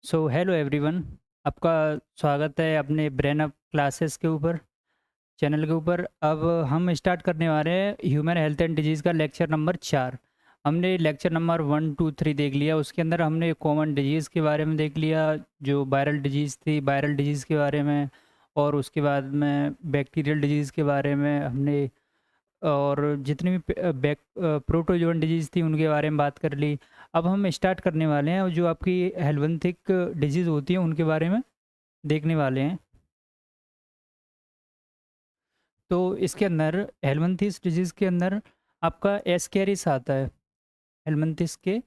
Hello everyone. आपका स्वागत है अपने ब्रेन अप क्लासेस के ऊपर, चैनल के ऊपर। अब हम स्टार्ट करने वाले हैं ह्यूमन हेल्थ एंड डिजीज़ का लेक्चर नंबर 4। हमने लेक्चर नंबर 1, 2, 3 देख लिया। उसके अंदर हमने कॉमन डिजीज़ के बारे में देख लिया, जो वायरल डिजीज़ थी, वायरल डिजीज़ के बारे में। और उसके बाद में बैक्टीरियल डिजीज़ के बारे में हमने, और जितनी भी प्रोटोजोन डिजीज़ थी उनके बारे में बात कर ली। अब हम स्टार्ट करने वाले हैं, और जो आपकी हेलवेंथिक डिजीज़ होती है उनके बारे में देखने वाले हैं। तो इसके अंदर हेलमेंथिस डिजीज़ के अंदर आपका एस्केरिस आता है। हेलमेंथिस के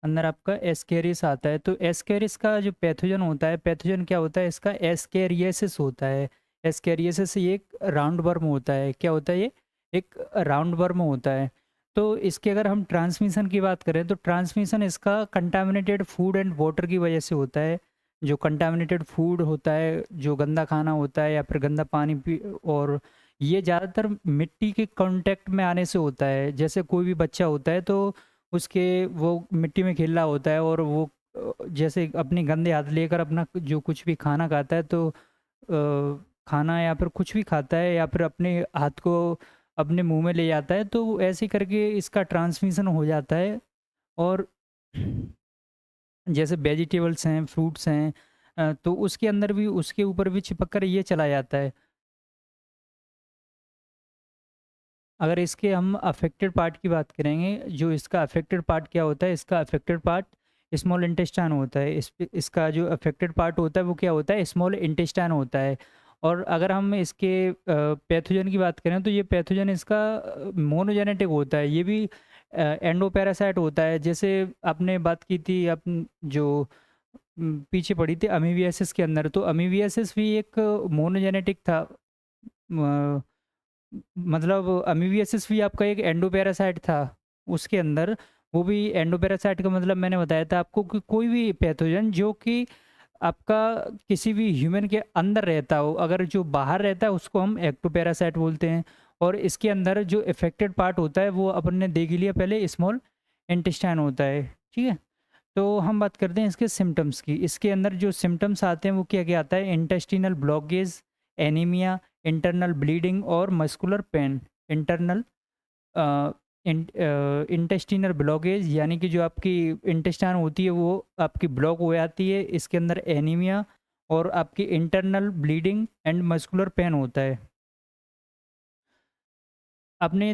अंदर आपका एस्केरिस आता है। तो एस्केरिस का जो पैथोजन होता है, पैथोजन क्या होता है इसका? एस्केरियासिस होता है। एस्केरियासिस ये एक राउंड वर्म होता है। क्या होता है ये? एक राउंड वर्म होता है। तो इसके अगर हम ट्रांसमिशन की बात करें तो ट्रांसमिशन इसका कंटामिनेटेड फूड एंड वाटर की वजह से होता है। जो कंटामिनेटेड फूड होता है, जो गंदा खाना होता है या फिर गंदा पानी पी, और ये ज़्यादातर मिट्टी के कांटेक्ट में आने से होता है। जैसे कोई भी बच्चा होता है तो उसके वो मिट्टी में खेल रहा होता है, और वो जैसे अपने गंदे हाथ लेकर अपना जो कुछ भी खाना खाता है, तो खाना या फिर कुछ भी खाता है या फिर अपने हाथ को अपने मुंह में ले जाता है, तो ऐसे करके इसका ट्रांसमिशन हो जाता है। और जैसे वेजिटेबल्स हैं, फ्रूट्स हैं, तो उसके अंदर भी, उसके ऊपर भी चिपक कर ये चला जाता है। अगर इसके हम अफेक्टेड पार्ट की बात करेंगे, जो इसका अफेक्टेड पार्ट क्या होता है? इसका अफेक्टेड पार्ट स्मॉल इंटेस्टाइन होता है। इसका जो अफेक्टेड पार्ट होता है वो क्या होता है? स्मॉल इंटेस्टाइन होता है। और अगर हम इसके पैथोजन की बात करें तो ये पैथोजन इसका मोनोजेनेटिक होता है। ये भी एंडोपैरासाइट होता है। जैसे आपने बात की थी जो पीछे पड़ी थी अमीबियासिस के अंदर, तो अमीबियासिस भी एक मोनोजेनेटिक था। मतलब अमीबियासिस भी आपका एक एंडोपैरासाइट था उसके अंदर। वो भी एंडोपैरासाइट का मतलब मैंने बताया था आपको कि कोई भी पैथोजन जो कि आपका किसी भी ह्यूमन के अंदर रहता हो, अगर जो बाहर रहता है उसको हम एक्टोपैरासाइट बोलते हैं। और इसके अंदर जो इफेक्टेड पार्ट होता है वो अपन ने देख ही लिया पहले, स्मॉल इंटेस्टाइन होता है। ठीक है। तो हम बात करते हैं इसके सिम्टम्स की। इसके अंदर जो सिम्टम्स आते हैं वो क्या क्या आता है? Intestinal blockage, anaemia, internal bleeding और muscular pain. Internal intestinal blockage यानी कि जो आपकी इंटेस्टाइन होती है वो आपकी ब्लॉक हो जाती है। इसके अंदर एनीमिया और आपकी internal bleeding and muscular pain होता है। आपने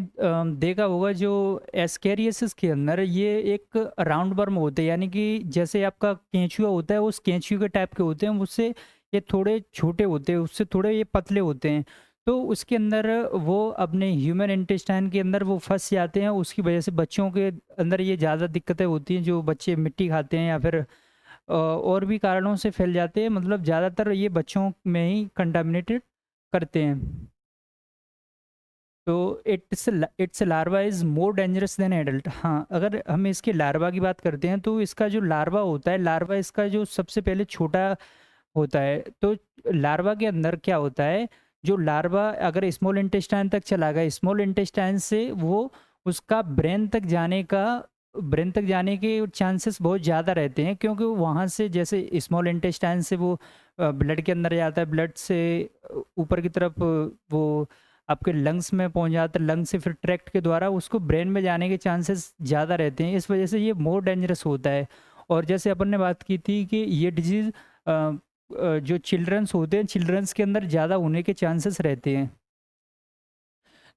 देखा होगा जो एस्केरियासिस के अंदर ये एक राउंड वर्म होते हैं, यानी कि जैसे आपका केंचुआ होता है उस केंचुए के टाइप के होते हैं। उससे ये थोड़े छोटे होते हैं, उससे थोड़े ये पतले होते हैं। तो उसके अंदर वो अपने ह्यूमन इंटेस्टाइन के अंदर वो फंस जाते हैं। उसकी वजह से बच्चों के अंदर ये ज़्यादा दिक्कतें होती हैं। जो बच्चे मिट्टी खाते हैं या फिर और भी कारणों से फैल जाते हैं, मतलब ज़्यादातर ये बच्चों में ही कंटामिनेटेड करते हैं। तो it's larva is more dangerous than adult. हाँ, अगर हम इसके लार्वा की बात करते हैं तो इसका जो लार्वा होता है, लार्वा इसका जो सबसे पहले छोटा होता है। तो लार्वा के अंदर क्या होता है? जो लार्वा अगर स्मॉल इंटेस्टाइन तक चला गया, स्मॉल इंटेस्टाइन से वो उसका ब्रेन तक जाने के चांसेस बहुत ज़्यादा रहते हैं, क्योंकि वहाँ से जैसे स्मॉल इंटेस्टाइन से वो ब्लड के अंदर जाता है, ब्लड से ऊपर की तरफ वो आपके लंग्स में पहुँच जाता है, लंग्स से फिर ट्रैक्ट के द्वारा उसको ब्रेन में जाने के चांसेस ज़्यादा रहते हैं। इस वजह से ये मोर डेंजरस होता है। और जैसे अपन ने बात की थी कि ये डिज़ीज़ जो चिल्ड्रंस होते हैं, चिल्ड्रंस के अंदर ज़्यादा होने के चांसेस रहते हैं।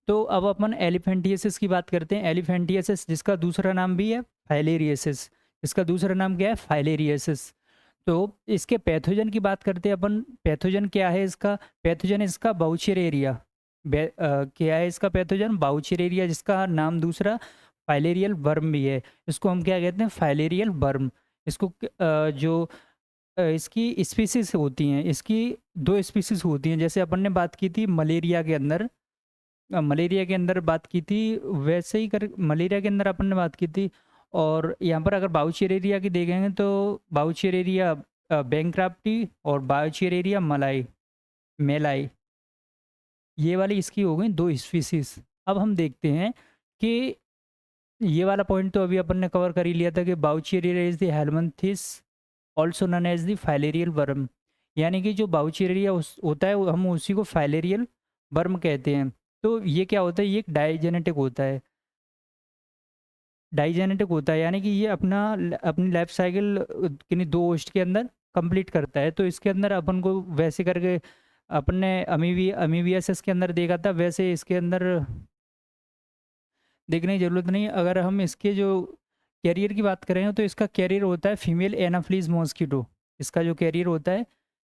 तो अब अपन एलिफेंटियासिस की बात करते हैं। एलिफेंटियासिस जिसका दूसरा नाम भी है फाइलेरियासिस। इसका दूसरा नाम क्या है? फाइलेरियासिस। तो इसके पैथोजन की बात करते हैं अपन। पैथोजन क्या है इसका? पैथोजन इसका बाउचेरेरिया। क्या है इसका पैथोजन? बाउचेरेरिया, जिसका नाम दूसरा फाइलेरियल वर्म भी है। इसको हम क्या कहते हैं? Filarial worm. इसको इसकी स्पीशीज़ होती हैं, इसकी 2 स्पीशीज़ होती हैं। जैसे अपन ने बात की थी मलेरिया के अंदर बात की थी, वैसे ही कर मलेरिया के अंदर अपन ने बात की थी। और यहाँ पर अगर बाउचेरेरिया की देखेंगे तो बाउचेरेरिया बैंक्राफ्टी और बाउचेरेरिया मेलाई, ये वाली इसकी हो गई 2 स्पीशीज़। अब हम देखते हैं कि ये वाला पॉइंट तो अभी अपन ने कवर कर ही लिया था कि Wuchereria is the helminths also known as the filarial worm. यानी कि जो बाउचीरिया होता है हम उसी को फाइलेरियल वर्म कहते हैं। तो ये क्या होता है, ये एक डाइजेनेटिक होता है। डाइजेनेटिक होता है यानी कि ये अपनी लाइफ साइकिल किन्हीं दो होस्ट के अंदर कंप्लीट करता है। तो इसके अंदर अपन को वैसे करके अपन ने अमीबियासिस के अंदर देखा था, वैसे इसके अंदर देखने की ज़रूरत नहीं। अगर हम इसके जो कैरियर की बात करें तो इसका कैरियर होता है फीमेल एनाफ्लीज मॉस्किटो। इसका जो कैरियर होता है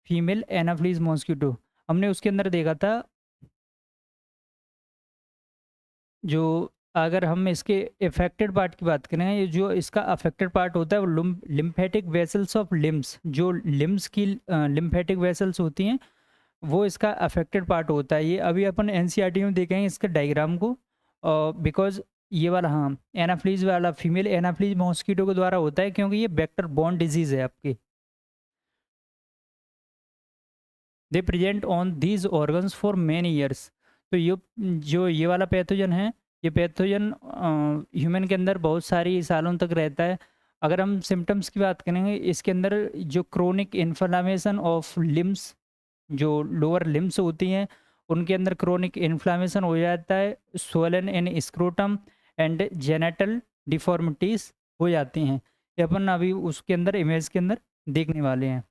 फीमेल एनाफ्लीज मॉस्किटो। हमने उसके अंदर देखा था जो, अगर हम इसके अफेक्टेड पार्ट की बात करें, ये जो इसका अफेक्टेड पार्ट होता है वो लिम्फेटिक वेसल्स ऑफ लिम्स, जो लिम्स की लिम्फेटिक वेसल्स होती हैं वो इसका अफेक्टेड पार्ट होता है। ये अभी अपन एनसीईआरटी में देखेंगे इसके डायग्राम को। बिकॉज ये वाला, हाँ, एनाफ्लीज वाला फीमेल एनाफ्लीज मॉस्किटो के द्वारा होता है, क्योंकि ये वेक्टर बॉर्न डिजीज़ है आपकी। दे present on these organs for many years. तो ये वाला पैथोजन है, ये पैथोजन ह्यूमन के अंदर बहुत सारी सालों तक रहता है। अगर हम सिम्टम्स की बात करेंगे, इसके अंदर जो क्रोनिक इन्फ्लामेशन ऑफ लिम्स, जो लोअर लिम्स होती हैं उनके अंदर क्रोनिक इन्फ्लामेशन हो जाता है, swollen in scrotum and genital deformities हो जाती हैं। ये अपन अभी उसके अंदर इमेज के अंदर देखने वाले हैं।